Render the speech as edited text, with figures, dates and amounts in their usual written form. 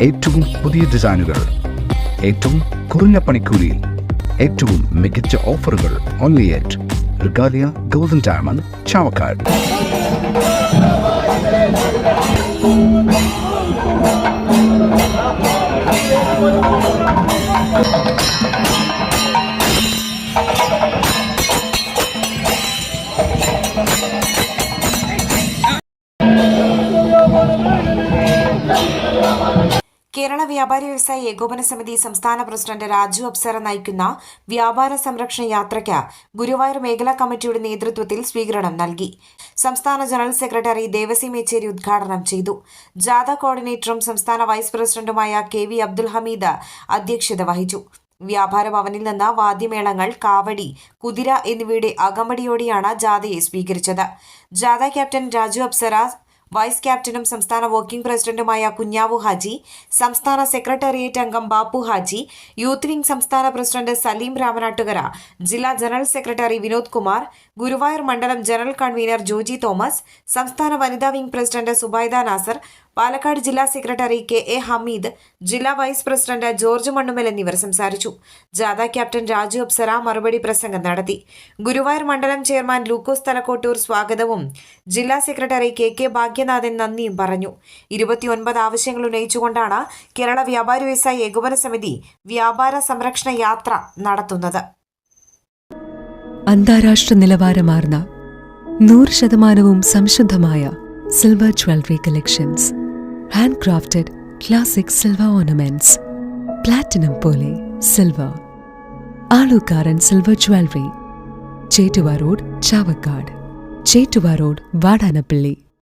ഏറ്റവും പുതിയ ഡിസൈനുകൾ, ഏറ്റവും കുറഞ്ഞ പണിക്കൂലിയിൽ, ഏറ്റവും മികച്ച ഓഫറുകൾ. Only at Regalia golden diamond, Chavakkad. Kerala വ്യാപാരി വ്യവസായി ഏകോപന സമിതി സംസ്ഥാന പ്രസിഡന്റ് രാജു അപ്സര നയിക്കുന്ന വ്യാപാര സംരക്ഷണ യാത്രയ്ക്ക് ഗുരുവായൂർ മേഖലാ കമ്മിറ്റിയുടെ നേതൃത്വത്തിൽ സ്വീകരണം നൽകി. സംസ്ഥാന ജനറൽ സെക്രട്ടറി ദേവസി മേച്ചേരി ഉദ്ഘാടനം ചെയ്തു. ജാഥ കോർഡിനേറ്ററും സംസ്ഥാന വൈസ് പ്രസിഡന്റുമായ KV അബ്ദുൽ ഹമീദ് അധ്യക്ഷത വഹിച്ചു. വ്യാപാര ഭവനിൽ നിന്ന് വാദ്യമേളങ്ങൾ, കാവടി, കുതിര എന്നിവയുടെ അകമ്പടിയോടെയാണ് ജാഥയെ സ്വീകരിച്ചത്. ജാഥ ക്യാപ്റ്റൻ രാജു അപ്സര, വൈസ് ക്യാപ്റ്റനും സംസ്ഥാന വർക്കിംഗ് പ്രസിഡന്റുമായ കുഞ്ഞാവു ഹാജി, സംസ്ഥാന സെക്രട്ടേറിയറ്റ് അംഗം ബാപ്പു ഹാജി, യൂത്ത് വിംഗ് സംസ്ഥാന പ്രസിഡന്റ് സലീം രാമനാട്ടുകര, ജില്ലാ ജനറൽ സെക്രട്ടറി വിനോദ് കുമാർ, ഗുരുവായൂർ മണ്ഡലം ജനറൽ കൺവീനർ ജോജി തോമസ്, സംസ്ഥാന വനിതാ വിംഗ് പ്രസിഡന്റ് സുബൈദ നാസർ, പാലക്കാട് ജില്ലാ സെക്രട്ടറി KA ഹമീദ്, ജില്ലാ വൈസ് പ്രസിഡന്റ് ജോർജ് മണ്ണുമൽ എന്നിവർ സംസാരിച്ചു. ജാഥ ക്യാപ്റ്റൻ രാജു അപ്സര മറുപടി പ്രസംഗം നടത്തി. ഗുരുവായൂർ മണ്ഡലം ചെയർമാൻ ലൂക്കോസ് തലക്കോട്ടൂർ സ്വാഗതവും ജില്ലാ സെക്രട്ടറി KK ഭാഗ്യനാഥൻ നന്ദിയും പറഞ്ഞു. 29 ആവശ്യങ്ങൾ ഉന്നയിച്ചുകൊണ്ടാണ് കേരള വ്യാപാരി വ്യവസായി ഏകോപന സമിതി വ്യാപാര സംരക്ഷണ യാത്ര നടത്തുന്നത്. അന്താരാഷ്ട്ര നിലവാരമാർന്ന 100% സംശുദ്ധമായ silver jewellery collections, hand crafted classic silver ornaments, platinum പോലെ silver, Alukkaran silver jewellery, Chettuva road, Chavakkad, Chettuva road, Vadanappally.